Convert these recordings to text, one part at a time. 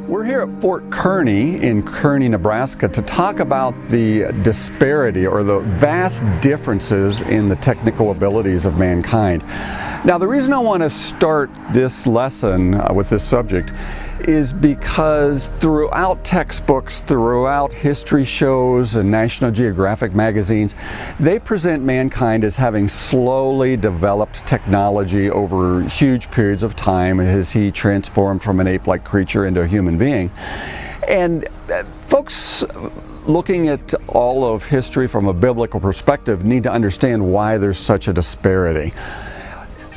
We're here at Fort Kearny in Kearny, Nebraska to talk about the disparity or the vast differences in the technical abilities of mankind. Now, the reason I want to start this lesson with this subject is because throughout textbooks, throughout history shows and National Geographic magazines, they present mankind as having slowly developed technology over huge periods of time as he transformed from an ape-like creature into a human being. And folks looking at all of history from a biblical perspective need to understand why there's such a disparity.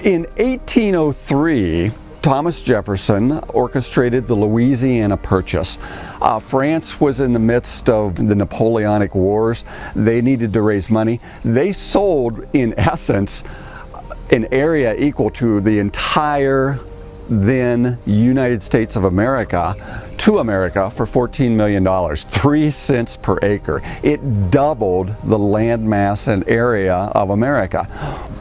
In 1803, Thomas Jefferson orchestrated the Louisiana Purchase. France was in the midst of the Napoleonic Wars. They needed to raise money. They sold, in essence, an area equal to the entire then United States of America to America for $14 million, 3 cents per acre. It doubled the land mass and area of America.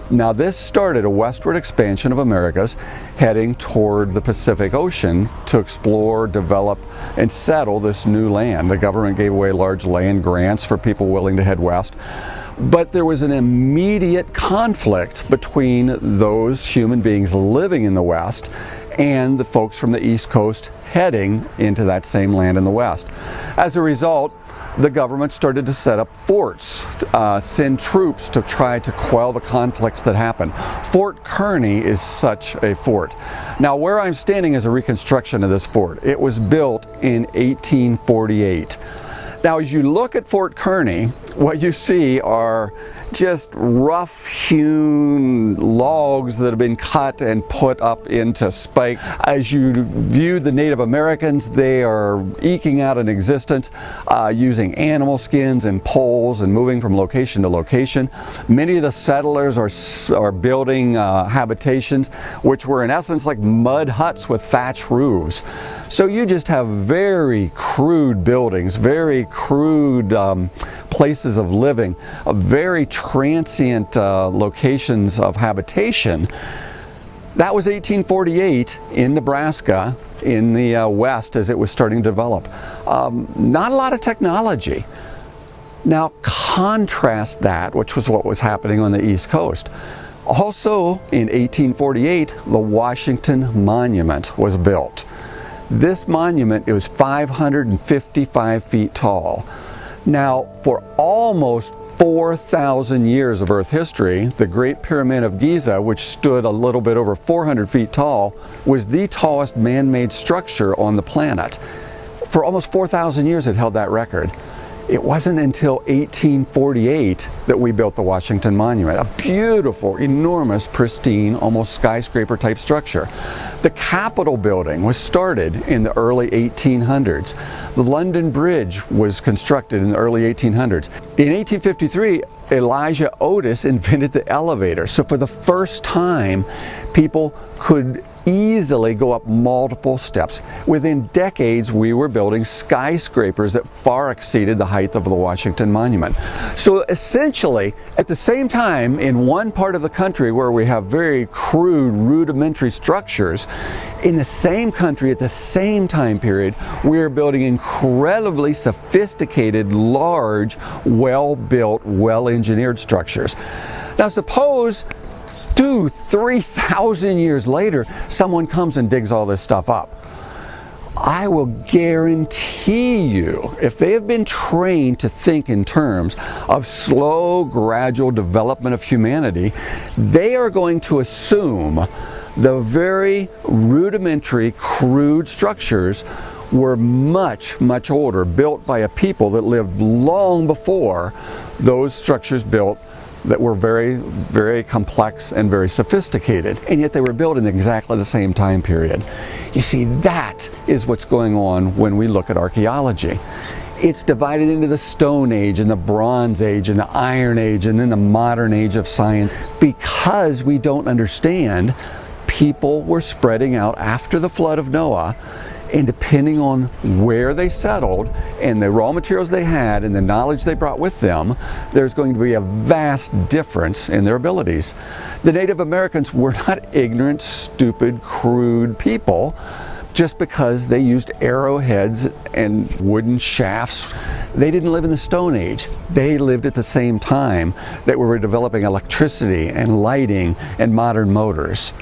Now, this started a westward expansion of Americas heading toward the Pacific Ocean to explore, develop, and settle this new land. The government gave away large land grants for people willing to head west. But there was an immediate conflict between those human beings living in the West and the folks from the East Coast heading into that same land in the West. As a result, the government started to set up forts, send troops to try to quell the conflicts that happened. Fort Kearny is such a fort. Now, where I'm standing is a reconstruction of this fort. It was built in 1848. Now, as you look at Fort Kearny, what you see are just rough-hewn logs that have been cut and put up into spikes. As you view the Native Americans, they are eking out an existence using animal skins and poles and moving from location to location. Many of the settlers are building habitations, which were in essence like mud huts with thatch roofs. So you just have very crude buildings, very crude places of living, very transient locations of habitation. That was 1848 in Nebraska, in the West, as it was starting to develop. Not a lot of technology. Now contrast that, which was what was happening on the East Coast. Also in 1848, the Washington Monument was built. This monument, it was 555 feet tall. Now, for almost 4,000 years of Earth history, the Great Pyramid of Giza, which stood a little bit over 400 feet tall, was the tallest man-made structure on the planet. For almost 4,000 years it held that record. It wasn't until 1848 that we built the Washington Monument, a beautiful, enormous, pristine, almost skyscraper-type structure. The Capitol building was started in the early 1800s. The London Bridge was constructed in the early 1800s. In 1853, Elijah Otis invented the elevator. So for the first time, people could easily go up multiple steps. Within decades, we were building skyscrapers that far exceeded the height of the Washington Monument. So essentially, at the same time, in one part of the country where we have very crude, rudimentary structures, in the same country at the same time period, we are building incredibly sophisticated, large, well-built, well-engineered structures. Now suppose 2,000-3,000 years later, someone comes and digs all this stuff up. I will guarantee you, if they have been trained to think in terms of slow, gradual development of humanity, they are going to assume the very rudimentary, crude structures were much, much older, built by a people that lived long before those structures built that were very, very complex and very sophisticated, and yet they were built in exactly the same time period. You see, that is what's going on when we look at archaeology. It's divided into the Stone Age and the Bronze Age and the Iron Age and then the Modern Age of science. Because we don't understand, people were spreading out after the flood of Noah, and depending on where they settled and the raw materials they had and the knowledge they brought with them, there's going to be a vast difference in their abilities. The Native Americans were not ignorant, stupid, crude people, just because they used arrowheads and wooden shafts. They didn't live in the Stone Age. They lived at the same time that we were developing electricity and lighting and modern motors.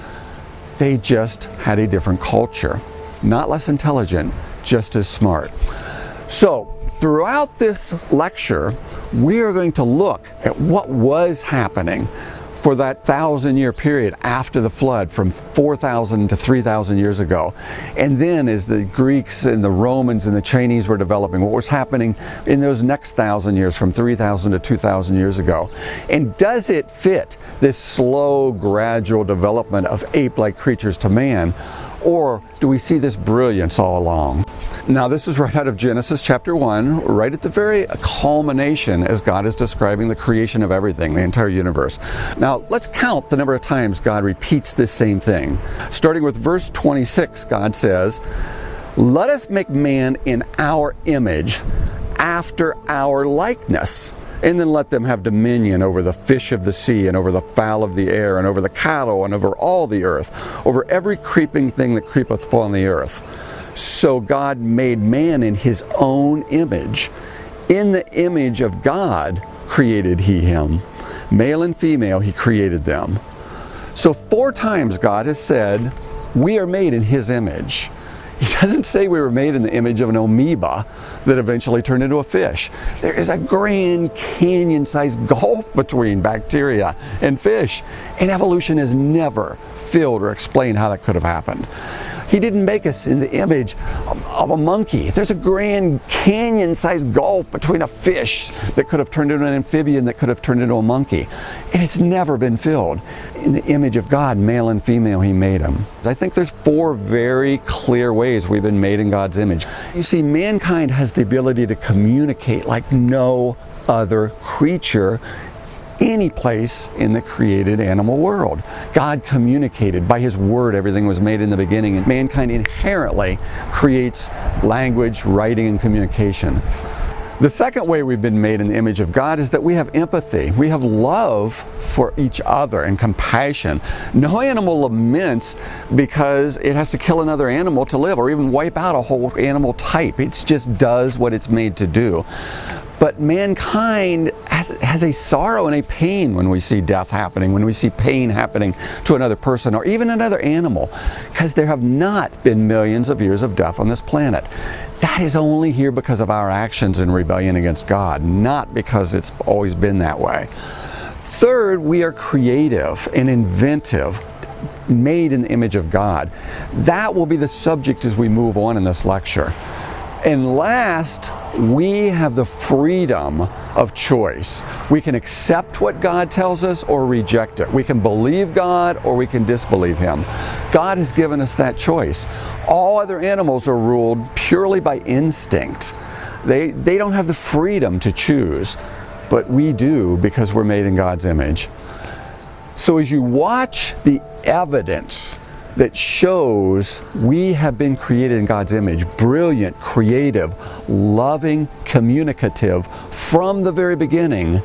They just had a different culture. Not less intelligent, just as smart. So, throughout this lecture, we are going to look at what was happening for that 1,000-year period after the flood, from 4,000 to 3,000 years ago. And then as the Greeks and the Romans and the Chinese were developing, what was happening in those next 1,000 years, from 3,000 to 2,000 years ago. And does it fit this slow, gradual development of ape-like creatures to man? Or do we see this brilliance all along? Now, this is right out of Genesis chapter 1, right at the very culmination as God is describing the creation of everything, the entire universe. Now, let's count the number of times God repeats this same thing. Starting with verse 26, God says, "Let us make man in our image, after our likeness. And then let them have dominion over the fish of the sea, and over the fowl of the air, and over the cattle, and over all the earth, over every creeping thing that creepeth upon the earth." So God made man in his own image. In the image of God created he him. Male and female he created them. So 4 times God has said, we are made in his image. He doesn't say we were made in the image of an amoeba that eventually turned into a fish. There is a Grand Canyon-sized gulf between bacteria and fish, and evolution has never filled or explained how that could have happened. He didn't make us in the image of a monkey. There's a Grand Canyon-sized gulf between a fish that could have turned into an amphibian that could have turned into a monkey. And it's never been filled. In the image of God, male and female, he made them. I think there's 4 very clear ways we've been made in God's image. You see, mankind has the ability to communicate like no other creature any place in the created animal world. God communicated by his word. Everything was made in the beginning, and mankind inherently creates language, writing, and communication. The second way we've been made in the image of God is that we have empathy. We have love for each other and compassion. No animal laments because it has to kill another animal to live, or even wipe out a whole animal type. It just does what it's made to do. But mankind has a sorrow and a pain when we see death happening, when we see pain happening to another person or even another animal, because there have not been millions of years of death on this planet. That is only here because of our actions in rebellion against God, not because it's always been that way. Third, we are creative and inventive, made in the image of God. That will be the subject as we move on in this lecture. And last, we have the freedom of choice. We can accept what God tells us or reject it. We can believe God or we can disbelieve him. God has given us that choice. All other animals are ruled purely by instinct. They don't have the freedom to choose, but we do because we're made in God's image. So as you watch the evidence that shows we have been created in God's image, brilliant, creative, loving, communicative from the very beginning,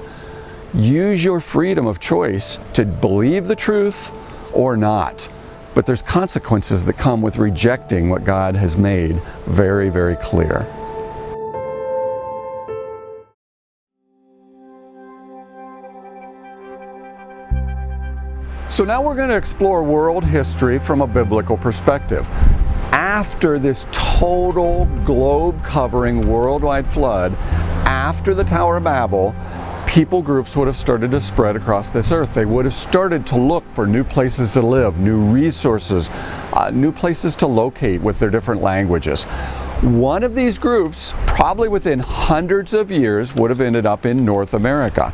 use your freedom of choice to believe the truth or not. But there's consequences that come with rejecting what God has made very, very clear. So now we're going to explore world history from a biblical perspective. After this total globe-covering worldwide flood, after the Tower of Babel, people groups would have started to spread across this earth. They would have started to look for new places to live, new resources, new places to locate with their different languages. One of these groups, probably within hundreds of years, would have ended up in North America.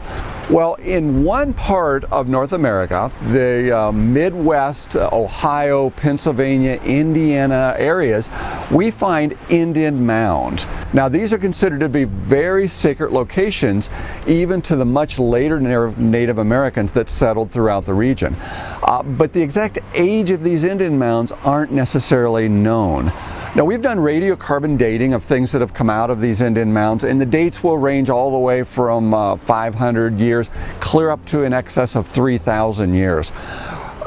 Well, in one part of North America, the Midwest, Ohio, Pennsylvania, Indiana areas, we find Indian mounds. Now, these are considered to be very sacred locations, even to the much later Native Americans that settled throughout the region. But the exact age of these Indian mounds aren't necessarily known. Now, we've done radiocarbon dating of things that have come out of these Indian mounds, and the dates will range all the way from 500 years clear up to in excess of 3,000 years.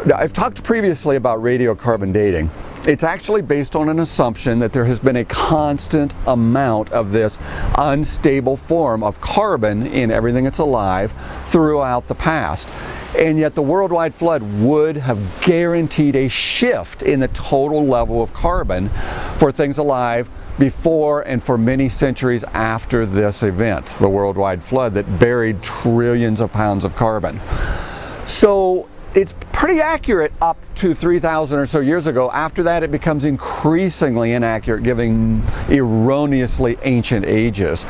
Now, I've talked previously about radiocarbon dating. It's actually based on an assumption that there has been a constant amount of this unstable form of carbon in everything that's alive throughout the past. And yet the worldwide flood would have guaranteed a shift in the total level of carbon for things alive before and for many centuries after this event, the worldwide flood that buried trillions of pounds of carbon. So it's pretty accurate up to 3,000 or so years ago. After that, it becomes increasingly inaccurate, giving erroneously ancient ages.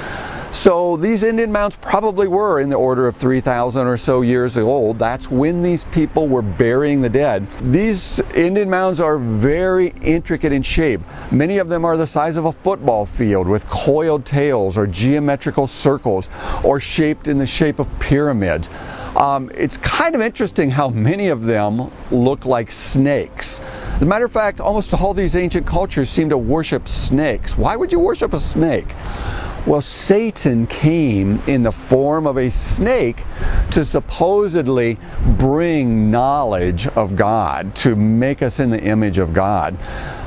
So these Indian mounds probably were in the order of 3,000 or so years old. That's when these people were burying the dead. These Indian mounds are very intricate in shape. Many of them are the size of a football field with coiled tails or geometrical circles or shaped in the shape of pyramids. It's kind of interesting how many of them look like snakes. As a matter of fact, almost all these ancient cultures seem to worship snakes. Why would you worship a snake? Well, Satan came in the form of a snake to supposedly bring knowledge of God, to make us in the image of God.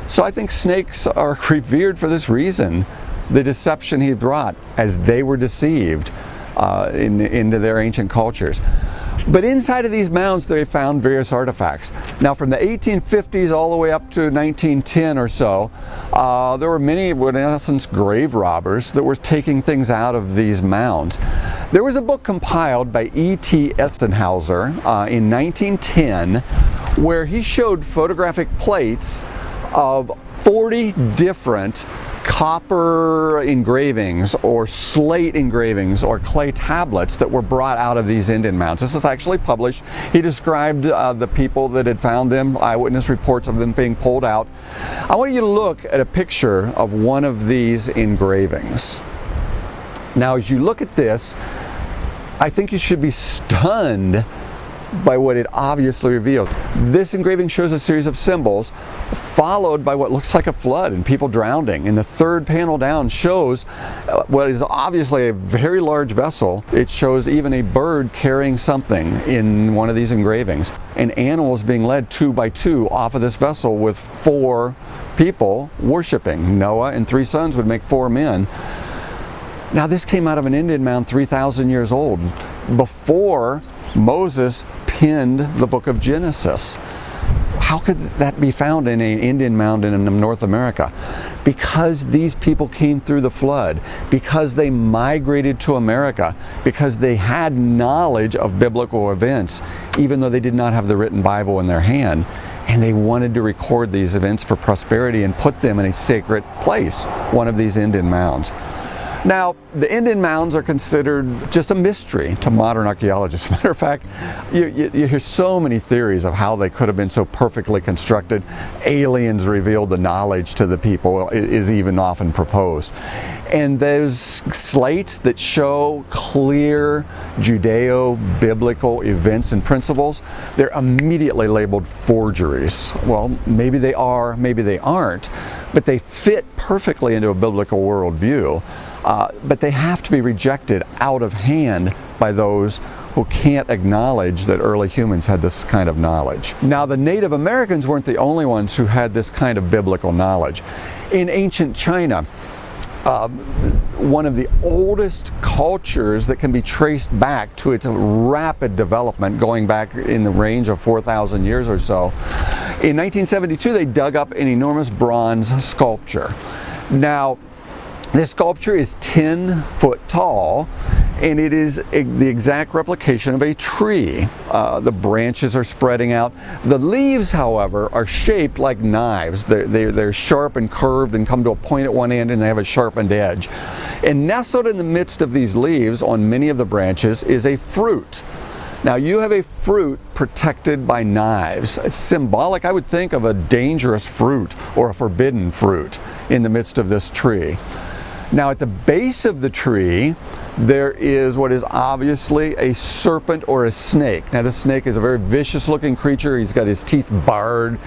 So I think snakes are revered for this reason. The deception he brought as they were deceived into their ancient cultures. But inside of these mounds they found various artifacts. Now from the 1850s all the way up to 1910 or so, there were many, in essence, grave robbers that were taking things out of these mounds. There was a book compiled by E.T. Estenhauser in 1910 where he showed photographic plates of 40 different copper engravings or slate engravings or clay tablets that were brought out of these Indian mounds. This is actually published. He described the people that had found them, eyewitness reports of them being pulled out. I want you to look at a picture of one of these engravings. Now as you look at this, I think you should be stunned by what it obviously reveals. This engraving shows a series of symbols followed by what looks like a flood and people drowning. And the third panel down shows what is obviously a very large vessel. It shows even a bird carrying something in one of these engravings, and animals being led 2 by 2 off of this vessel with 4 people worshiping. Noah and 3 sons would make 4 men. Now this came out of an Indian mound 3,000 years old, before Moses penned the book of Genesis. How could that be found in an Indian mound in North America? Because these people came through the flood, because they migrated to America, because they had knowledge of biblical events, even though they did not have the written Bible in their hand, and they wanted to record these events for prosperity and put them in a sacred place, one of these Indian mounds. Now, the Indian mounds are considered just a mystery to modern archaeologists. As a matter of fact, you hear so many theories of how they could have been so perfectly constructed. Aliens revealed the knowledge to the people, is even often proposed. And those slates that show clear Judeo-biblical events and principles, they're immediately labeled forgeries. Well, maybe they are, maybe they aren't, but they fit perfectly into a biblical worldview. But they have to be rejected out of hand by those who can't acknowledge that early humans had this kind of knowledge. Now, the Native Americans weren't the only ones who had this kind of biblical knowledge. In ancient China, one of the oldest cultures that can be traced back to its rapid development, going back in the range of 4,000 years or so, in 1972 they dug up an enormous bronze sculpture. Now, this sculpture is 10 foot tall, and it is the exact replication of a tree. The branches are spreading out. The leaves, however, are shaped like knives. They're sharp and curved and come to a point at one end, and they have a sharpened edge. And nestled in the midst of these leaves on many of the branches is a fruit. Now you have a fruit protected by knives. It's symbolic, I would think, of a dangerous fruit or a forbidden fruit in the midst of this tree. Now at the base of the tree, there is what is obviously a serpent or a snake. Now the snake is a very vicious looking creature. He's got his teeth bared,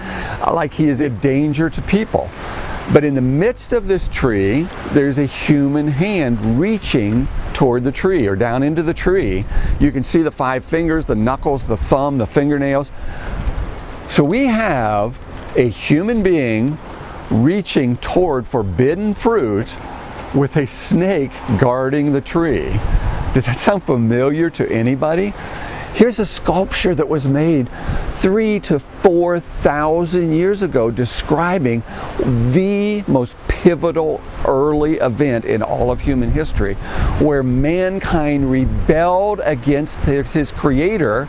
like he is a danger to people. But in the midst of this tree, there's a human hand reaching toward the tree or down into the tree. You can see the 5 fingers, the knuckles, the thumb, the fingernails. So we have a human being reaching toward forbidden fruit with a snake guarding the tree. Does that sound familiar to anybody? Here's a sculpture that was made 3,000 to 4,000 years ago describing the most pivotal early event in all of human history, where mankind rebelled against his creator,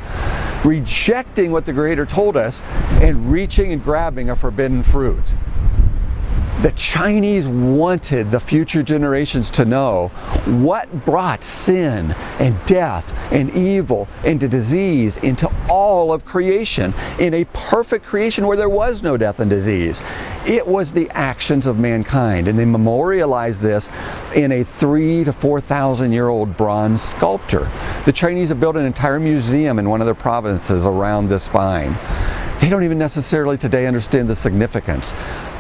rejecting what the creator told us and reaching and grabbing a forbidden fruit. The Chinese wanted the future generations to know what brought sin and death and evil and disease into all of creation, in a perfect creation where there was no death and disease. It was the actions of mankind, and they memorialized this in a 3,000 to 4,000 year old bronze sculpture. The Chinese have built an entire museum in one of their provinces around this vine. They don't even necessarily today understand the significance,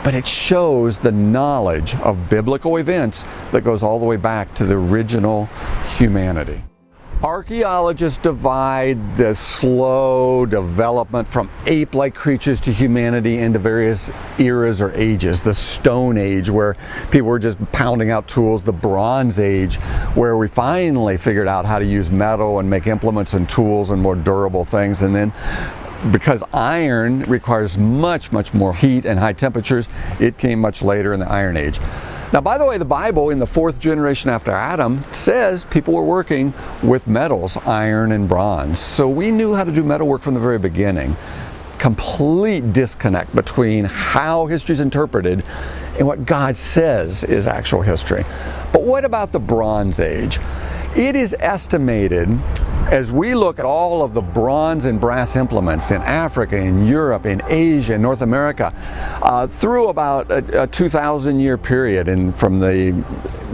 but it shows the knowledge of biblical events that goes all the way back to the original humanity. Archaeologists divide the slow development from ape-like creatures to humanity into various eras or ages. The Stone Age, where people were just pounding out tools. The Bronze Age, where we finally figured out how to use metal and make implements and tools and more durable things. And then, because iron requires much more heat and high temperatures, it came much later in the Iron Age. Now, by the way, the Bible in the 4th generation after Adam says people were working with metals, iron and bronze. So we knew how to do metal work from the very beginning. Complete disconnect between how history is interpreted and what God says is actual history. But what about the Bronze Age? It is estimated, as we look at all of the bronze and brass implements in Africa, in Europe, in Asia, in North America, through about a 2,000 year period, and from the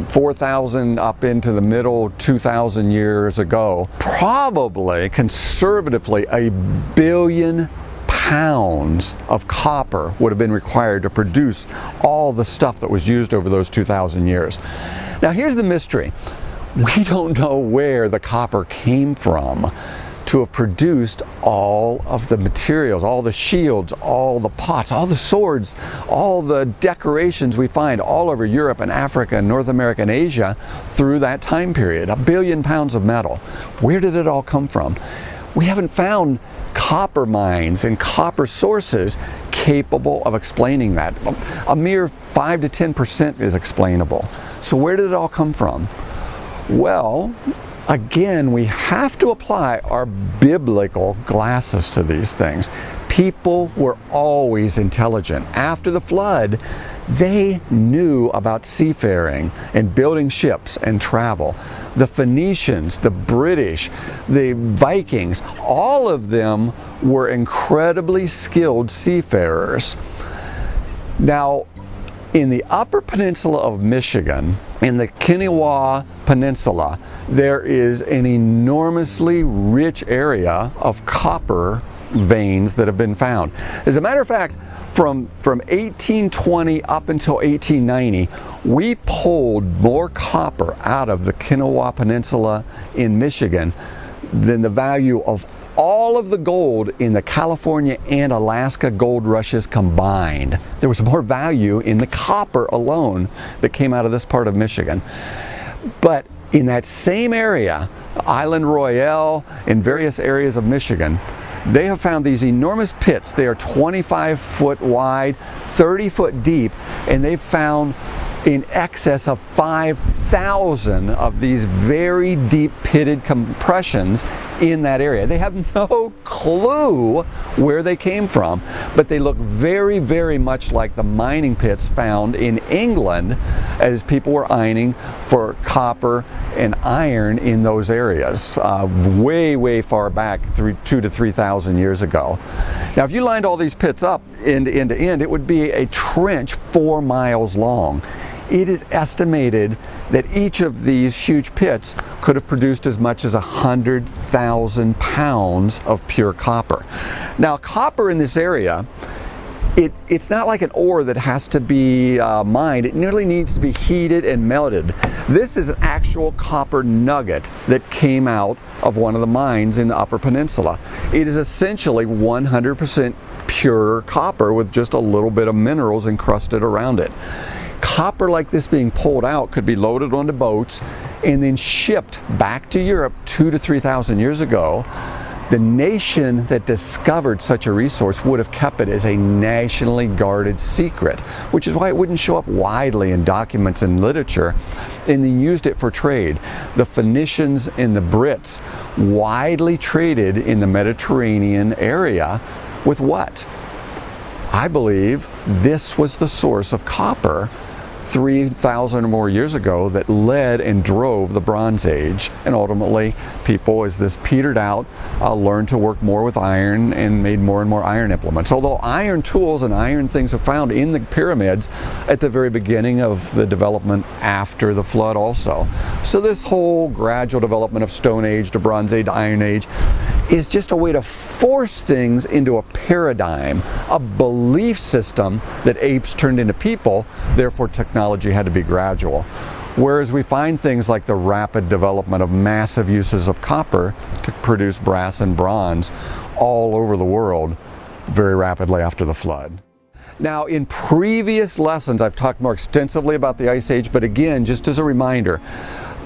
4,000 up into the middle 2,000 years ago, probably conservatively 1 billion pounds of copper would have been required to produce all the stuff that was used over those 2,000 years. Now here's the mystery. We don't know where the copper came from to have produced all of the materials, all the shields, all the pots, all the swords, all the decorations we find all over Europe and Africa and North America and Asia through that time period. 1 billion pounds of metal. Where did it all come from? We haven't found copper mines and copper sources capable of explaining that. A mere 5 to 10% is explainable. So where did it all come from? Well, again, we have to apply our biblical glasses to these things. People were always intelligent. After the flood, they knew about seafaring and building ships and travel. The Phoenicians, the British, the Vikings, all of them were incredibly skilled seafarers. Now, in the Upper Peninsula of Michigan, in the Kinawa Peninsula, there is an enormously rich area of copper veins that have been found. As a matter of fact, from 1820 up until 1890, we pulled more copper out of the Kinawa Peninsula in Michigan than the value of all of the gold in the California and Alaska gold rushes combined. There was more value in the copper alone that came out of this part of Michigan. But in that same area, Island Royale and various areas of Michigan, they have found these enormous pits. They are 25 foot wide, 30 foot deep, and they've found in excess of 5,000 of these very deep pitted compressions in that area. They have no clue where they came from, but they look very much like the mining pits found in England as people were mining for copper and iron in those areas way far back, 2,000 to 3,000 years ago. Now if you lined all these pits up end to end, it would be a trench 4 miles long. It is estimated that each of these huge pits could have produced as much as 100,000 pounds of pure copper. Now, copper in this area, it's not like an ore that has to be mined. It nearly needs to be heated and melted. This is an actual copper nugget that came out of one of the mines in the Upper Peninsula. It is essentially 100% pure copper with just a little bit of minerals encrusted around it. Copper like this being pulled out could be loaded onto boats and then shipped back to Europe 2,000 to 3,000 years ago. The nation that discovered such a resource would have kept it as a nationally guarded secret, which is why it wouldn't show up widely in documents and literature, and then used it for trade. The Phoenicians and the Brits widely traded in the Mediterranean area with what? I believe this was the source of copper 3,000 or more years ago that led and drove the Bronze Age, and ultimately people, as this petered out, learned to work more with iron and made more and more iron implements. Although iron tools and iron things are found in the pyramids at the very beginning of the development after the flood also. So this whole gradual development of Stone Age to Bronze Age to Iron Age is just a way to force things into a paradigm, a belief system that apes turned into people, therefore technology had to be gradual. Whereas we find things like the rapid development of massive uses of copper to produce brass and bronze all over the world very rapidly after the flood. Now, in previous lessons, I've talked more extensively about the Ice Age, but again, just as a reminder,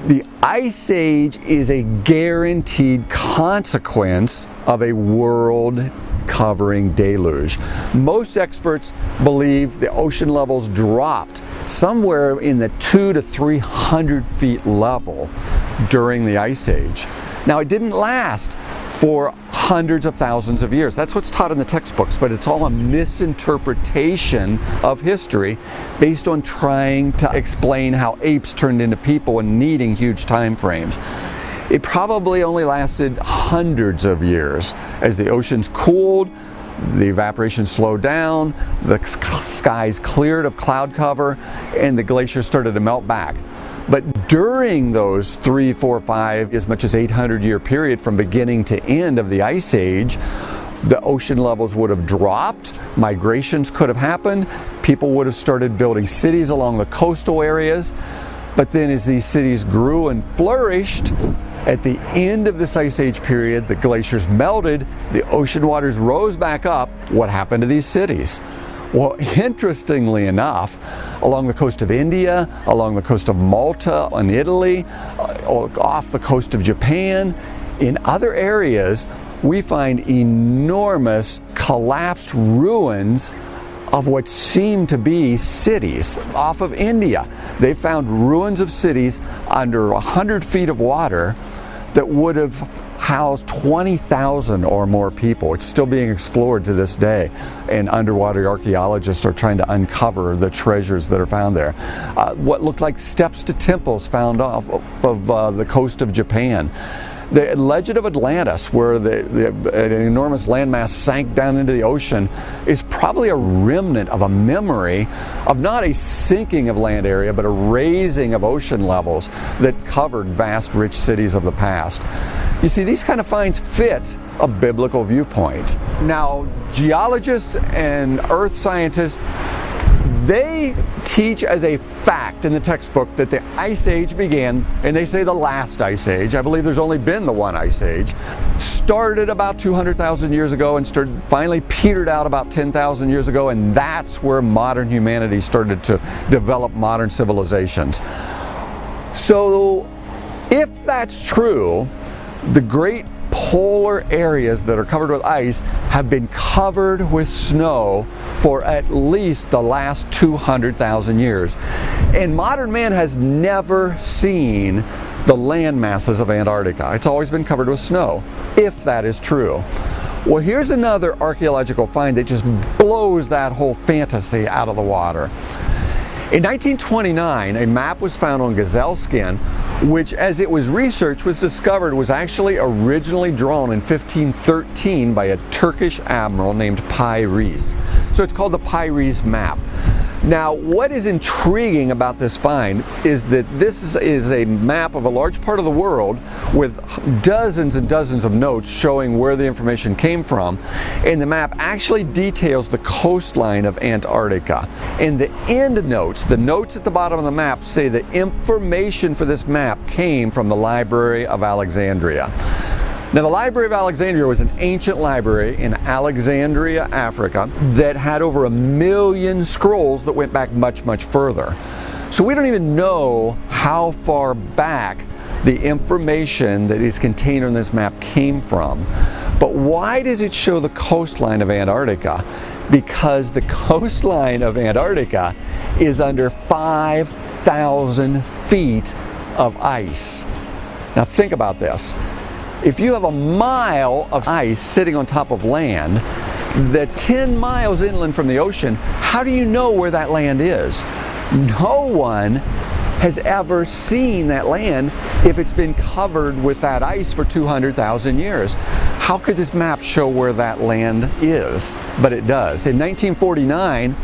the Ice Age is a guaranteed consequence of a world-covering deluge. Most experts believe the ocean levels dropped somewhere in the 200 to 300 feet level during the Ice Age. Now, it didn't last for hundreds of thousands of years. That's what's taught in the textbooks, but it's all a misinterpretation of history based on trying to explain how apes turned into people and needing huge time frames. It probably only lasted hundreds of years as the oceans cooled, the evaporation slowed down, the skies cleared of cloud cover, and the glaciers started to melt back. But during those 3, 4, 5, as much as 800-year period from beginning to end of the Ice Age, the ocean levels would have dropped, migrations could have happened, people would have started building cities along the coastal areas. But then as these cities grew and flourished, at the end of this Ice Age period, the glaciers melted, the ocean waters rose back up. What happened to these cities? Well, interestingly enough, along the coast of India, along the coast of Malta and Italy, off the coast of Japan, in other areas, we find enormous collapsed ruins of what seem to be cities. Off of India, they found ruins of cities under 100 feet of water that would have housed 20,000 or more people. It's still being explored to this day, and underwater archaeologists are trying to uncover the treasures that are found there. What looked like steps to temples found off of the coast of Japan. The legend of Atlantis, where an enormous landmass sank down into the ocean, is probably a remnant of a memory of not a sinking of land area, but a raising of ocean levels that covered vast, rich cities of the past. You see, these kind of finds fit a biblical viewpoint. Now, geologists and earth scientists, they teach as a fact in the textbook that the Ice Age began, and they say the last Ice Age, I believe there's only been the one Ice Age, started about 200,000 years ago and finally petered out about 10,000 years ago, and that's where modern humanity started to develop modern civilizations. So, if that's true, the great polar areas that are covered with ice have been covered with snow for at least the last 200,000 years. And modern man has never seen the land masses of Antarctica. It's always been covered with snow, if that is true. Well, here's another archaeological find that just blows that whole fantasy out of the water. In 1929, a map was found on gazelle skin, which, as it was researched, was discovered was actually originally drawn in 1513 by a Turkish admiral named Pyrrhus. So it's called the Pyrrhus map. Now, what is intriguing about this find is that this is a map of a large part of the world with dozens and dozens of notes showing where the information came from, and the map actually details the coastline of Antarctica. And the end notes, the notes at the bottom of the map, say the information for this map came from the Library of Alexandria. Now, the Library of Alexandria was an ancient library in Alexandria, Africa, that had over 1 million scrolls that went back much, much further. So we don't even know how far back the information that is contained on this map came from. But why does it show the coastline of Antarctica? Because the coastline of Antarctica is under 5,000 feet of ice. Now think about this. If you have a mile of ice sitting on top of land that's 10 miles inland from the ocean, how do you know where that land is? No one has ever seen that land if it's been covered with that ice for 200,000 years. How could this map show where that land is? But it does. In 1949,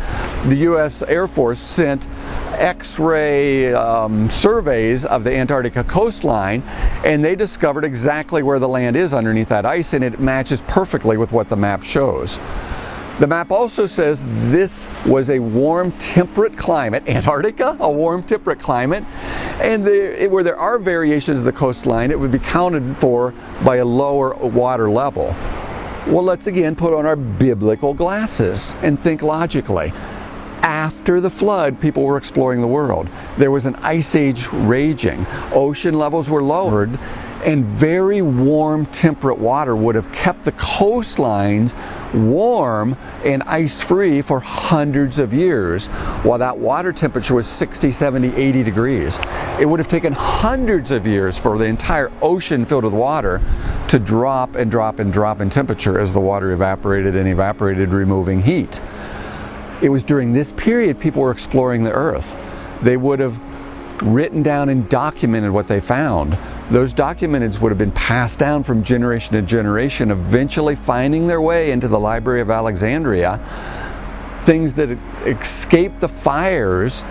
the U.S. Air Force sent X-ray surveys of the Antarctica coastline, and they discovered exactly where the land is underneath that ice, and it matches perfectly with what the map shows. The map also says this was a warm, temperate climate. Antarctica, a warm, temperate climate. And where there are variations of the coastline, it would be counted for by a lower water level. Well, let's again put on our biblical glasses and think logically. After the flood, people were exploring the world. There was an ice age raging. Ocean levels were lowered, and very warm, temperate water would have kept the coastlines warm and ice-free for hundreds of years, while that water temperature was 60, 70, 80 degrees. It would have taken hundreds of years for the entire ocean filled with water to drop and drop and drop in temperature as the water evaporated and evaporated, removing heat. It was during this period people were exploring the earth. They would have written down and documented what they found. Those documents would have been passed down from generation to generation, eventually finding their way into the Library of Alexandria. Things that escaped the fires,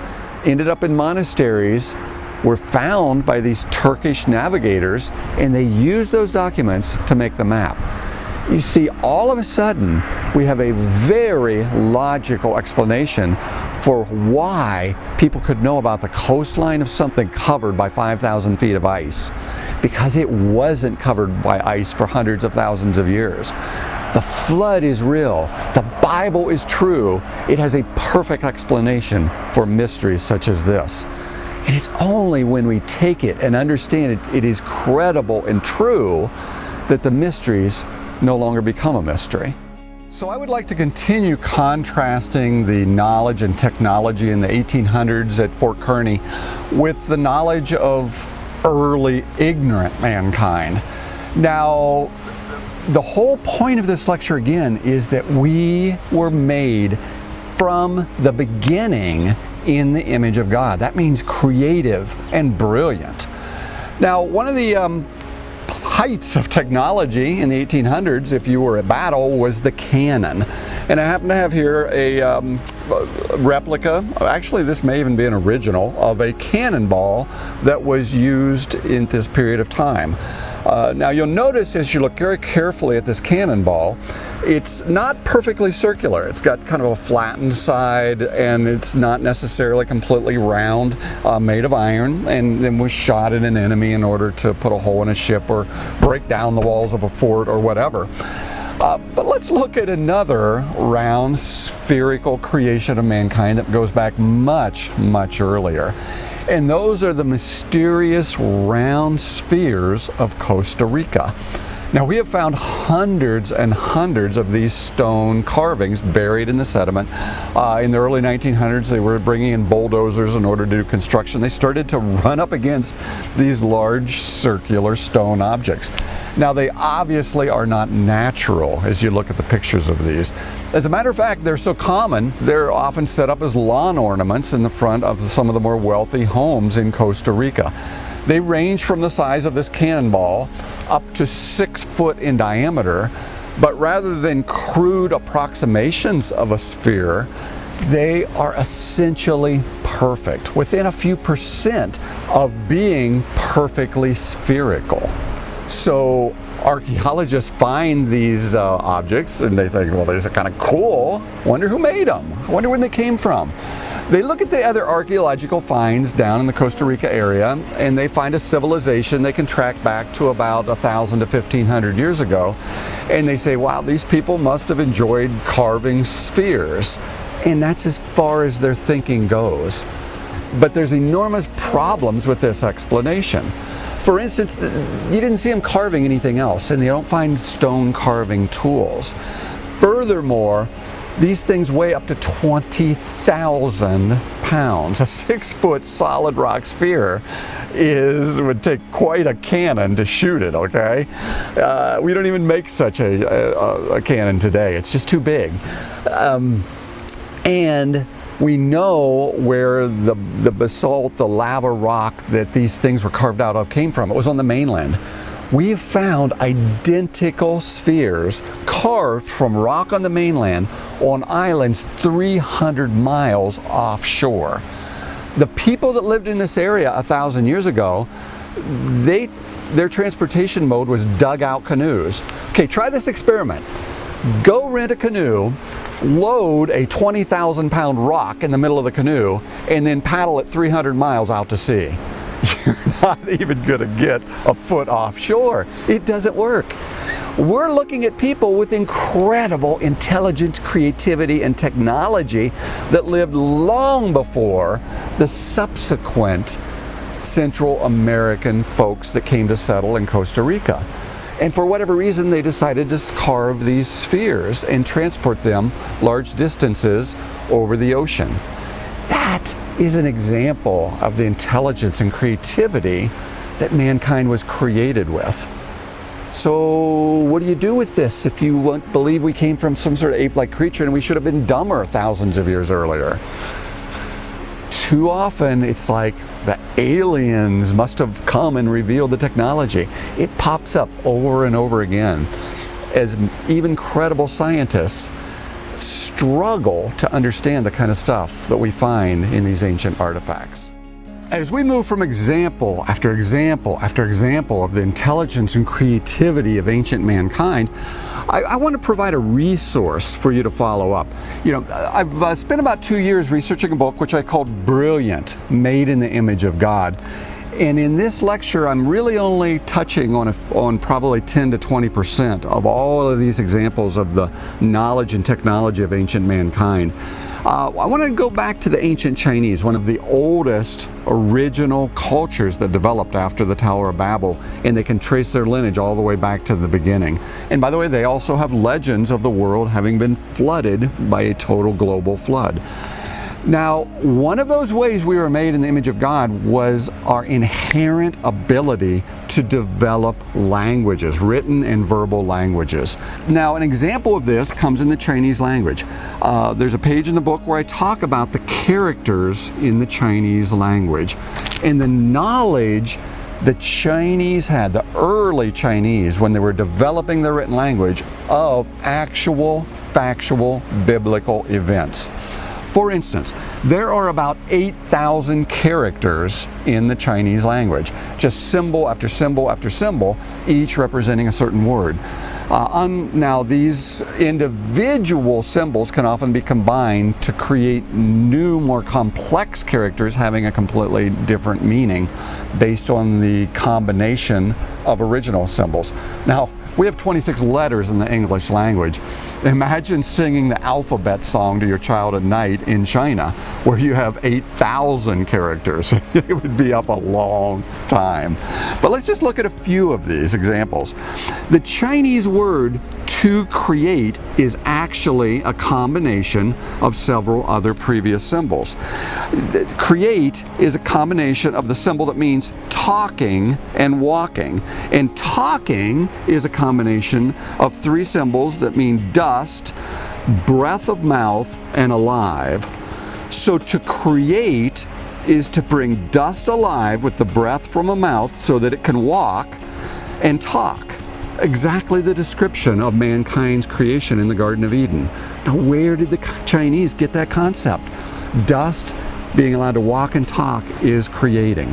ended up in monasteries, were found by these Turkish navigators, and they used those documents to make the map. You see, all of a sudden, we have a very logical explanation for why people could know about the coastline of something covered by 5,000 feet of ice. Because it wasn't covered by ice for hundreds of thousands of years. The flood is real. The Bible is true. It has a perfect explanation for mysteries such as this. And it's only when we take it and understand it is credible and true that the mysteries no longer become a mystery. So I would like to continue contrasting the knowledge and technology in the 1800s at Fort Kearny with the knowledge of early ignorant mankind. Now, the whole point of this lecture again is that we were made from the beginning in the image of God. That means creative and brilliant. Now, one of the heights of technology in the 1800s, if you were at battle, was the cannon. And I happen to have here a replica, actually this may even be an original, of a cannonball that was used in this period of time. Now you'll notice as you look very carefully at this cannonball, it's not perfectly circular. It's got kind of a flattened side, and it's not necessarily completely round, made of iron, and then was shot at an enemy in order to put a hole in a ship or break down the walls of a fort or whatever. But let's look at another round spherical creation of mankind that goes back much, much earlier. And those are the mysterious round spheres of Costa Rica. Now, we have found hundreds and hundreds of these stone carvings buried in the sediment. In the early 1900s, they were bringing in bulldozers in order to do construction. They started to run up against these large circular stone objects. Now, they obviously are not natural as you look at the pictures of these. As a matter of fact, they're so common, they're often set up as lawn ornaments in the front of some of the more wealthy homes in Costa Rica. They range from the size of this cannonball up to 6 foot in diameter, but rather than crude approximations of a sphere, they are essentially perfect, within a few percent of being perfectly spherical. So archaeologists find these objects and they think, well, these are kind of cool. Wonder who made them. I wonder where they came from. They look at the other archaeological finds down in the Costa Rica area, and they find a civilization they can track back to about 1,000 to 1,500 years ago. And they say, wow, these people must have enjoyed carving spheres. And that's as far as their thinking goes. But there's enormous problems with this explanation. For instance, you didn't see them carving anything else, and you don't find stone carving tools. Furthermore, these things weigh up to 20,000 pounds. A 6-foot solid rock sphere would take quite a cannon to shoot it, okay? We don't even make such a cannon today. It's just too big. And we know where the basalt, the lava rock that these things were carved out of came from. It was on the mainland. We have found identical spheres carved from rock on the mainland on islands 300 miles offshore. The people that lived in this area 1,000 years ago, their transportation mode was dugout canoes. Okay, try this experiment. Go rent a canoe, load a 20,000 pound rock in the middle of the canoe, and then paddle it 300 miles out to sea. You're not even going to get a foot offshore. It doesn't work. We're looking at people with incredible intelligence, creativity, and technology that lived long before the subsequent Central American folks that came to settle in Costa Rica. And for whatever reason, they decided to carve these spheres and transport them large distances over the ocean. That is an example of the intelligence and creativity that mankind was created with. So what do you do with this if you believe we came from some sort of ape-like creature and we should have been dumber thousands of years earlier? Too often it's like the aliens must have come and revealed the technology. It pops up over and over again as even credible scientists struggle to understand the kind of stuff that we find in these ancient artifacts. As we move from example after example after example of the intelligence and creativity of ancient mankind, I want to provide a resource for you to follow up. You know, I've spent about 2 years researching a book which I called Brilliant, Made in the Image of God. And in this lecture, I'm really only touching on probably 10 to 20% of all of these examples of the knowledge and technology of ancient mankind. I want to go back to the ancient Chinese, one of the oldest original cultures that developed after the Tower of Babel, and they can trace their lineage all the way back to the beginning. And by the way, they also have legends of the world having been flooded by a total global flood. Now, one of those ways we were made in the image of God was our inherent ability to develop languages, written and verbal languages. Now, an example of this comes in the Chinese language. There's a page in the book where I talk about the characters in the Chinese language and the knowledge the Chinese had, the early Chinese, when they were developing their written language, of actual, factual, biblical events. For instance, there are about 8,000 characters in the Chinese language, just symbol after symbol after symbol, each representing a certain word. Now, these individual symbols can often be combined to create new, more complex characters having a completely different meaning based on the combination of original symbols. Now, we have 26 letters in the English language. Imagine singing the alphabet song to your child at night in China, where you have 8,000 characters. It would be up a long time. But let's just look at a few of these examples. The Chinese word to create is actually a combination of several other previous symbols. Create is a combination of the symbol that means talking and walking. And talking is a combination of three symbols that mean dust, breath of mouth, and alive. So to create is to bring dust alive with the breath from a mouth so that it can walk and talk. Exactly the description of mankind's creation in the Garden of Eden. Now, where did the Chinese get that concept? Dust being allowed to walk and talk is creating.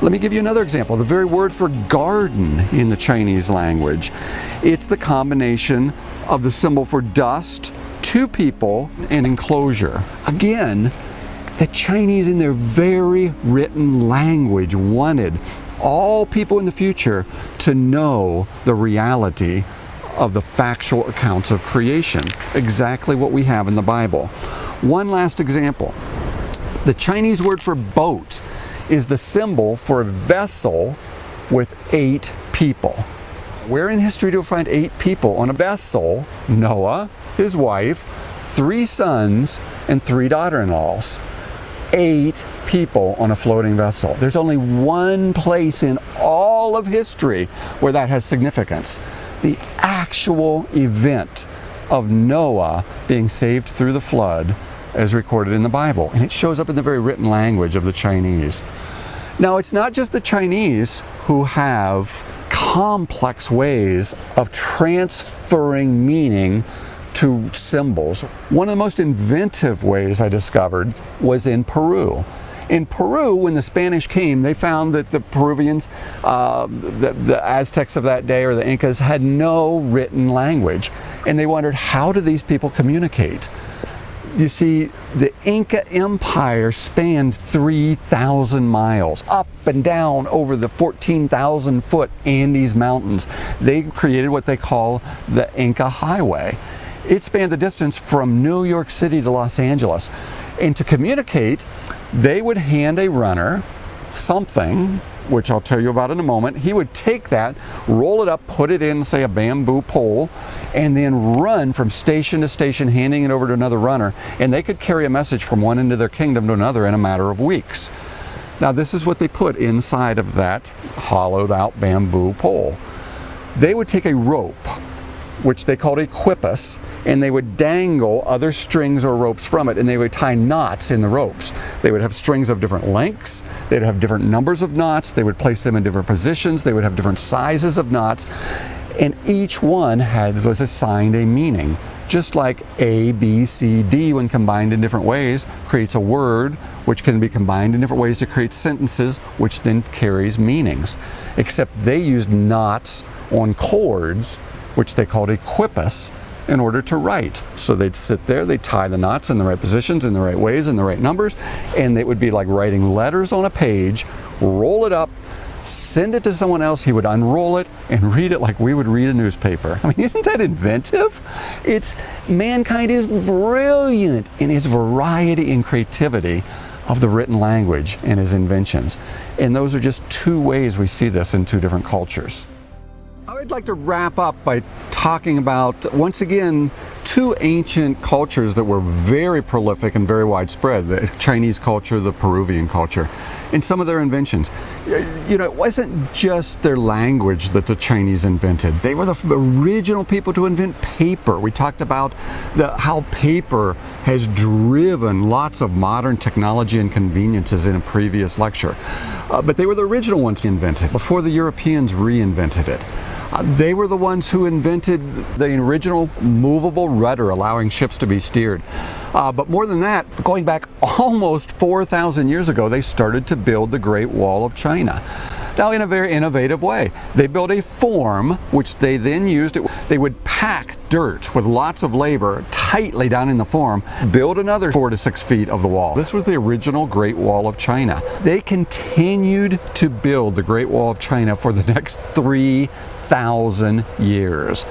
Let me give you another example. The very word for garden in the Chinese language. It's the combination of the symbol for dust, two people, and enclosure. Again, The Chinese, in their very written language, wanted all people in the future to know the reality of the factual accounts of creation, exactly what we have in the Bible. One last example. The Chinese word for boat is the symbol for a vessel with 8 people. Where in history do we find 8 people on a vessel? Noah, his wife, 3 sons, and 3 daughter-in-laws. 8 people on a floating vessel. There's only one place in all of history where that has significance. The actual event of Noah being saved through the flood as recorded in the Bible. And it shows up in the very written language of the Chinese. Now, it's not just the Chinese who have complex ways of transferring meaning to symbols. One of the most inventive ways I discovered was in Peru. In Peru, when the Spanish came, they found that the Peruvians, the Aztecs of that day, or the Incas, had no written language. And they wondered, how do these people communicate? You see, the Inca Empire spanned 3,000 miles, up and down over the 14,000-foot Andes Mountains. They created what they call the Inca Highway. It spanned the distance from New York City to Los Angeles. And to communicate, they would hand a runner something, which I'll tell you about in a moment. He would take that, roll it up, put it in, say, a bamboo pole, and then run from station to station, handing it over to another runner. And they could carry a message from one end of their kingdom to another in a matter of weeks. Now, this is what they put inside of that hollowed out bamboo pole. They would take a rope, which they called a quipus, and they would dangle other strings or ropes from it, and they would tie knots in the ropes. They would have strings of different lengths, they'd have different numbers of knots, they would place them in different positions, they would have different sizes of knots, and each one was assigned a meaning. Just like A, B, C, D, when combined in different ways, creates a word, which can be combined in different ways to create sentences, which then carries meanings. Except they used knots on cords, which they called a quipus, in order to write. So they'd sit there, they'd tie the knots in the right positions, in the right ways, in the right numbers, and it would be like writing letters on a page, roll it up, send it to someone else, he would unroll it and read it like we would read a newspaper. I mean, isn't that inventive? Mankind is brilliant in his variety and creativity of the written language and his inventions. And those are just 2 ways we see this in 2 different cultures. I'd like to wrap up by talking about, once again, 2 ancient cultures that were very prolific and very widespread, the Chinese culture, the Peruvian culture, and some of their inventions. You know, it wasn't just their language that the Chinese invented. They were the original people to invent paper. We talked about how paper has driven lots of modern technology and conveniences in a previous lecture. But they were the original ones to invent it, before the Europeans reinvented it. They were the ones who invented the original movable rudder, allowing ships to be steered. But more than that, going back almost 4,000 years ago, they started to build the Great Wall of China. Now, in a very innovative way. They built a form, which they then used. They would pack dirt with lots of labor tightly down in the form, build another 4 to 6 feet of the wall. This was the original Great Wall of China. They continued to build the Great Wall of China for the next 3,000 years.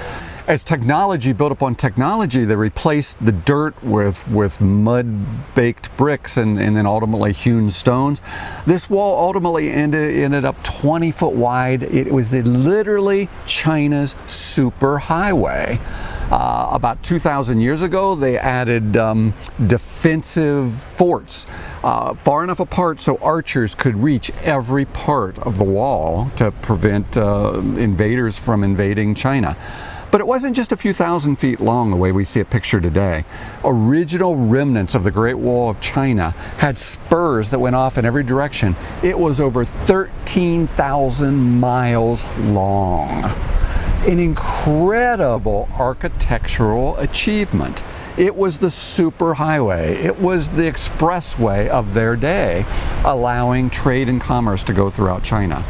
As technology built upon technology, they replaced the dirt with mud-baked bricks and then ultimately hewn stones. This wall ultimately ended up 20 foot wide. It was literally China's superhighway. About 2,000 years ago, they added defensive forts far enough apart so archers could reach every part of the wall to prevent invaders from invading China. But it wasn't just a few thousand feet long the way we see it pictured today. Original remnants of the Great Wall of China had spurs that went off in every direction. It was over 13,000 miles long. An incredible architectural achievement. It was the superhighway. It was the expressway of their day, allowing trade and commerce to go throughout China.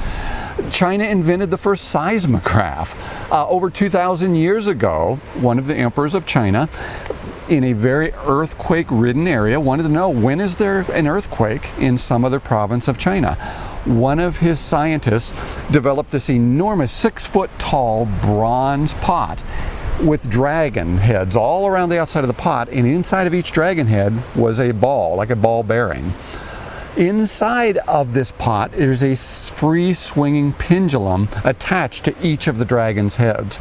China invented the first seismograph. Over 2,000 years ago, one of the emperors of China in a very earthquake-ridden area, wanted to know, when is there an earthquake in some other province of China? One of his scientists developed this enormous 6-foot-tall bronze pot with dragon heads all around the outside of the pot, and inside of each dragon head was a ball, like a ball bearing. Inside of this pot is a free swinging pendulum attached to each of the dragon's heads.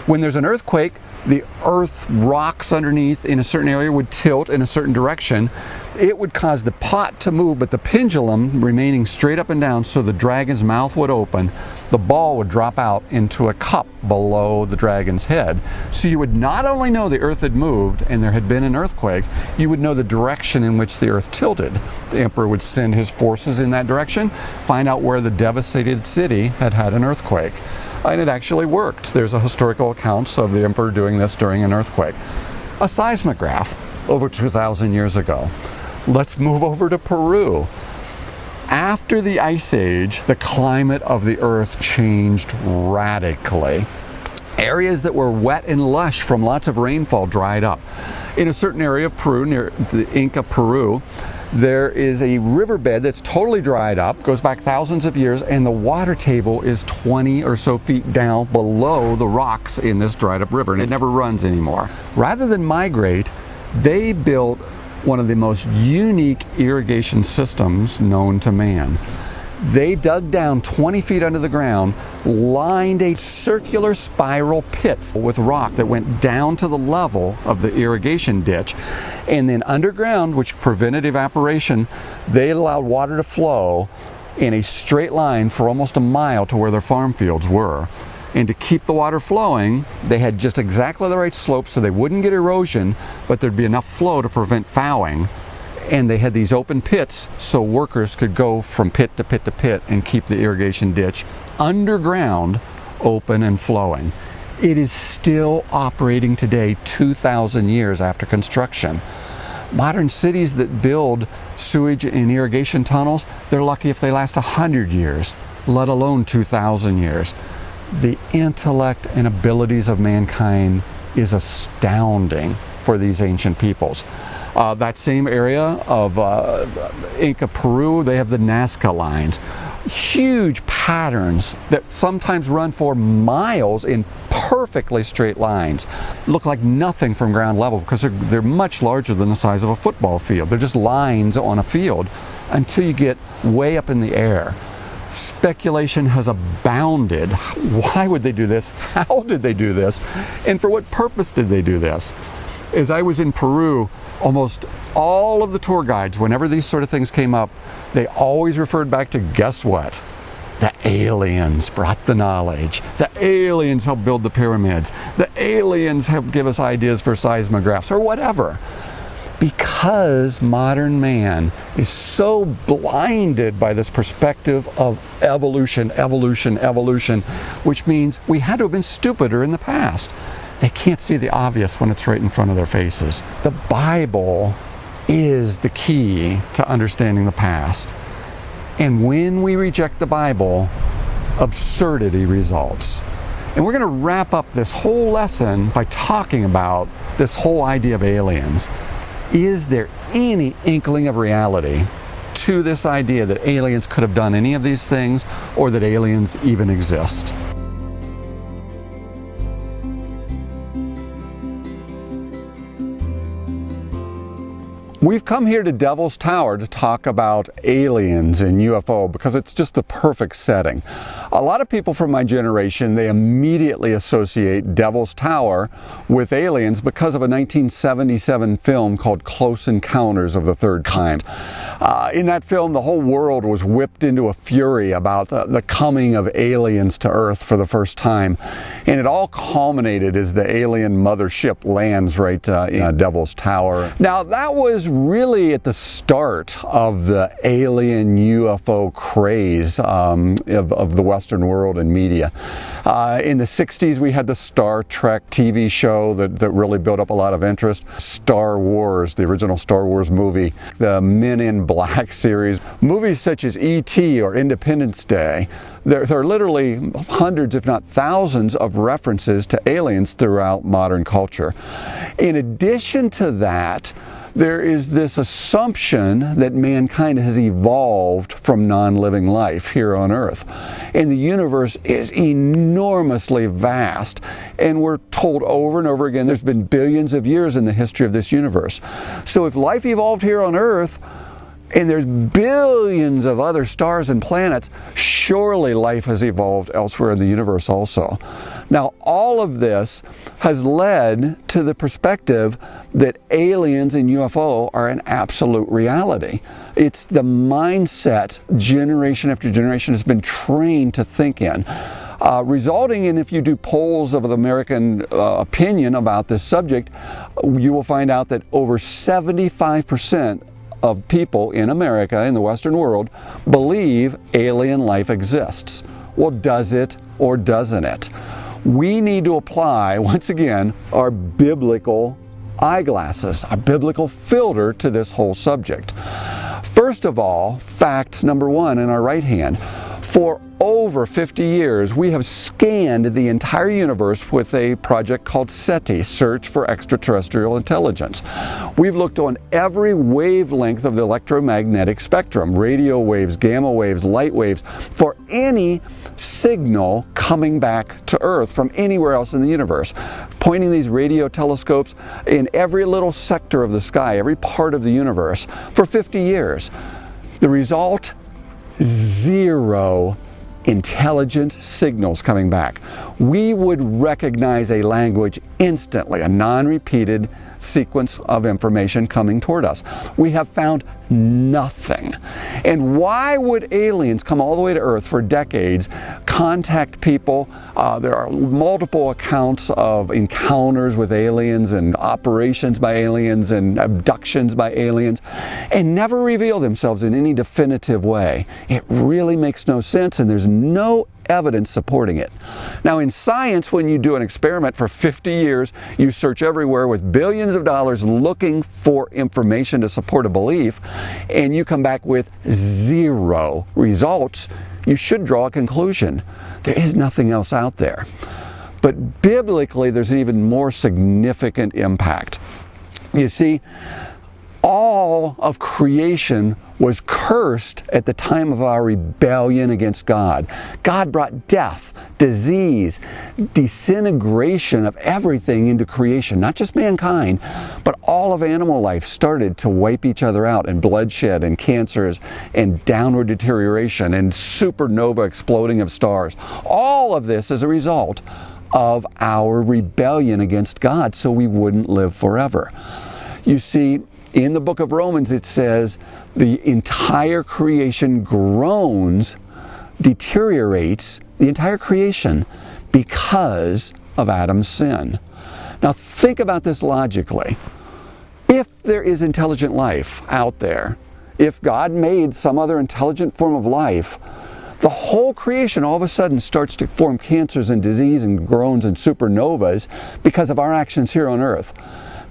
When there's an earthquake, the earth rocks underneath in a certain area would tilt in a certain direction. It would cause the pot to move, but the pendulum remaining straight up and down, so the dragon's mouth would open. The ball would drop out into a cup below the dragon's head. So you would not only know the earth had moved and there had been an earthquake, you would know the direction in which the earth tilted. The emperor would send his forces in that direction, find out where the devastated city had had an earthquake. And it actually worked. There's a historical accounts of the emperor doing this during an earthquake. A seismograph over 2,000 years ago. Let's move over to Peru. After the Ice Age, the climate of the earth changed radically. Areas that were wet and lush from lots of rainfall dried up. In a certain area of Peru, near the Inca Peru, there is a riverbed that's totally dried up, goes back thousands of years, and the water table is 20 or so feet down below the rocks in this dried up river, and it never runs anymore. Rather than migrate, they built one of the most unique irrigation systems known to man. They dug down 20 feet under the ground, lined a circular spiral pits with rock that went down to the level of the irrigation ditch, and then underground, which prevented evaporation, they allowed water to flow in a straight line for almost a mile to where their farm fields were. And to keep the water flowing, they had just exactly the right slope so they wouldn't get erosion, but there'd be enough flow to prevent fouling. And they had these open pits so workers could go from pit to pit to pit and keep the irrigation ditch underground open and flowing. It is still operating today, 2,000 years after construction. Modern cities that build sewage and irrigation tunnels, they're lucky if they last 100 years, let alone 2,000 years. The intellect and abilities of mankind is astounding for these ancient peoples. That same area of Inca Peru, they have the Nazca lines. Huge patterns that sometimes run for miles in perfectly straight lines. Look like nothing from ground level because they're much larger than the size of a football field. They're just lines on a field until you get way up in the air. Speculation has abounded. Why would they do this? How did they do this? And for what purpose did they do this? As I was in Peru, almost all of the tour guides, whenever these sort of things came up, they always referred back to, guess what? The aliens brought the knowledge. The aliens helped build the pyramids. The aliens helped give us ideas for seismographs or whatever. Because modern man is so blinded by this perspective of evolution, evolution, evolution, which means we had to have been stupider in the past. They can't see the obvious when it's right in front of their faces. The Bible is the key to understanding the past. And when we reject the Bible, absurdity results. And we're going to wrap up this whole lesson by talking about this whole idea of aliens. Is there any inkling of reality to this idea that aliens could have done any of these things, or that aliens even exist? We've come here to Devil's Tower to talk about aliens and UFO because it's just the perfect setting. A lot of people from my generation, they immediately associate Devil's Tower with aliens because of a 1977 film called Close Encounters of the Third Kind. In that film, the whole world was whipped into a fury about the coming of aliens to Earth for the first time. And it all culminated as the alien mothership lands right in Devil's Tower. Now, that was was really at the start of the alien UFO craze of the Western world and media. In the 60s, we had the Star Trek TV show that really built up a lot of interest. Star Wars, the original Star Wars movie, the Men in Black series. Movies such as E.T. or Independence Day, there are literally hundreds, if not thousands, of references to aliens throughout modern culture. In addition to that, there is this assumption that mankind has evolved from non-living life here on Earth. And the universe is enormously vast. And we're told over and over again there's been billions of years in the history of this universe. So if life evolved here on Earth, and there's billions of other stars and planets, surely life has evolved elsewhere in the universe also. Now, all of this has led to the perspective that aliens and UFO are an absolute reality. It's the mindset generation after generation has been trained to think in. Resulting in, if you do polls of the American opinion about this subject, you will find out that over 75% of people in America, in the Western world, believe alien life exists. Well, does it or doesn't it? We need to apply, once again, our biblical eyeglasses, our biblical filter to this whole subject. First of all, fact number one in our right hand. For over 50 years, we have scanned the entire universe with a project called SETI, Search for Extraterrestrial Intelligence. We've looked on every wavelength of the electromagnetic spectrum, radio waves, gamma waves, light waves, for any signal coming back to Earth from anywhere else in the universe. Pointing these radio telescopes in every little sector of the sky, every part of the universe, for 50 years. The result? Zero intelligent signals coming back. We would recognize a language instantly, a non-repeated sequence of information coming toward us. We have found nothing. And why would aliens come all the way to Earth for decades, contact people? There are multiple accounts of encounters with aliens and operations by aliens and abductions by aliens, and never reveal themselves in any definitive way. It really makes no sense, and there's no evidence supporting it. Now, in science, when you do an experiment for 50 years, you search everywhere with billions of dollars looking for information to support a belief, and you come back with zero results, you should draw a conclusion. There is nothing else out there. But biblically, there's an even more significant impact. You see, all of creation was cursed at the time of our rebellion against God. God brought death, disease, disintegration of everything into creation, not just mankind, but all of animal life started to wipe each other out, and bloodshed and cancers and downward deterioration and supernova exploding of stars. All of this is a result of our rebellion against God, so we wouldn't live forever. You see, in the book of Romans, it says the entire creation groans, deteriorates, the entire creation, because of Adam's sin. Now think about this logically. If there is intelligent life out there, if God made some other intelligent form of life, the whole creation all of a sudden starts to form cancers and disease and groans and supernovas because of our actions here on Earth.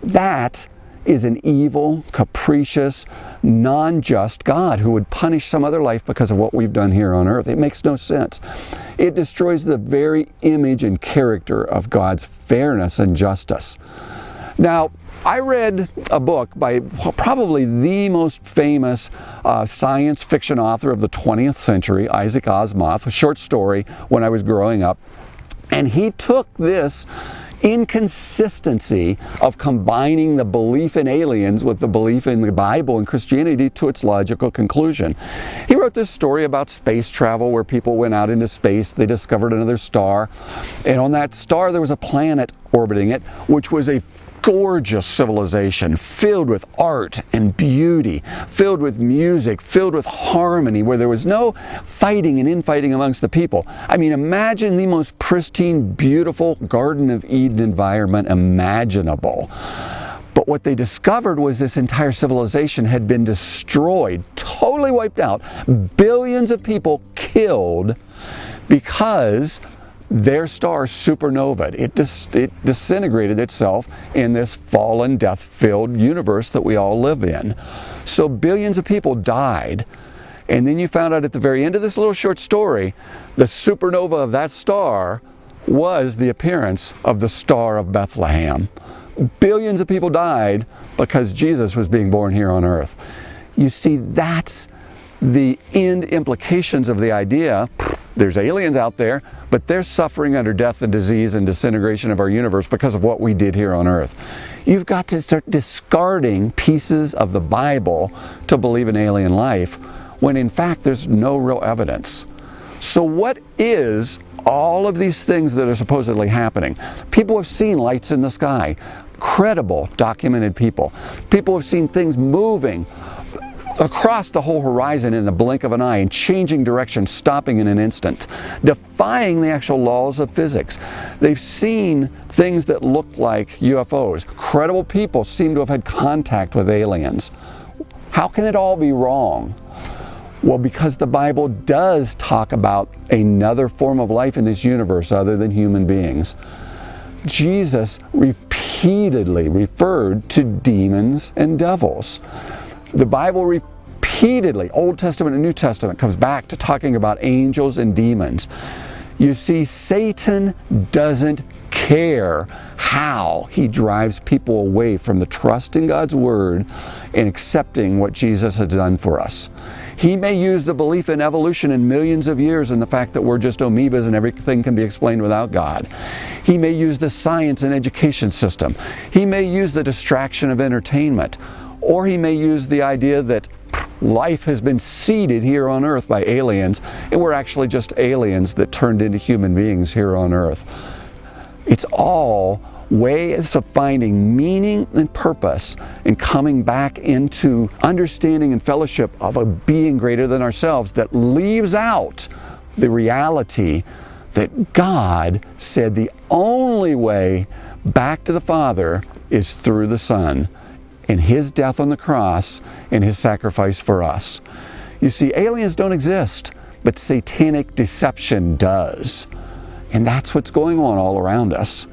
That is an evil, capricious, non-just God who would punish some other life because of what we've done here on Earth. It makes no sense. It destroys the very image and character of God's fairness and justice. Now, I read a book by probably the most famous science fiction author of the 20th century, Isaac Asimov, a short story when I was growing up, and he took this inconsistency of combining the belief in aliens with the belief in the Bible and Christianity to its logical conclusion. He wrote this story about space travel where people went out into space, they discovered another star, and on that star there was a planet orbiting it, which was a gorgeous civilization filled with art and beauty, filled with music, filled with harmony, where there was no fighting and infighting amongst the people. I mean, imagine the most pristine, beautiful Garden of Eden environment imaginable. But what they discovered was this entire civilization had been destroyed, totally wiped out, billions of people killed because their star supernovaed. It disintegrated itself in this fallen, death-filled universe that we all live in. So billions of people died. And then you found out at the very end of this little short story, the supernova of that star was the appearance of the Star of Bethlehem. Billions of people died because Jesus was being born here on earth. You see, that's the end implications of the idea. There's aliens out there, but they're suffering under death and disease and disintegration of our universe because of what we did here on earth. You've got to start discarding pieces of the Bible to believe in alien life, when in fact there's no real evidence. So what is all of these things that are supposedly happening? People have seen lights in the sky. Credible, documented people. People have seen things moving across the whole horizon in the blink of an eye and changing direction, stopping in an instant, defying the actual laws of physics. They've seen things that look like UFOs. Credible people seem to have had contact with aliens. How can it all be wrong? Well, because the Bible does talk about another form of life in this universe other than human beings. Jesus repeatedly referred to demons and devils. The Bible repeatedly, Old Testament and New Testament, comes back to talking about angels and demons. You see, Satan doesn't care how he drives people away from the trust in God's Word and accepting what Jesus has done for us. He may use the belief in evolution in millions of years and the fact that we're just amoebas and everything can be explained without God. He may use the science and education system. He may use the distraction of entertainment. Or he may use the idea that life has been seeded here on earth by aliens, and we're actually just aliens that turned into human beings here on earth. It's all ways of finding meaning and purpose and coming back into understanding and fellowship of a being greater than ourselves that leaves out the reality that God said the only way back to the Father is through the Son and His death on the cross and His sacrifice for us. You see, aliens don't exist, but satanic deception does. And that's what's going on all around us.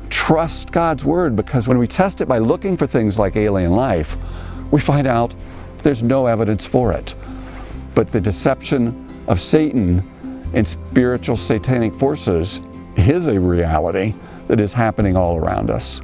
Trust God's Word, because when we test it by looking for things like alien life, we find out there's no evidence for it. But the deception of Satan and spiritual satanic forces is a reality that is happening all around us.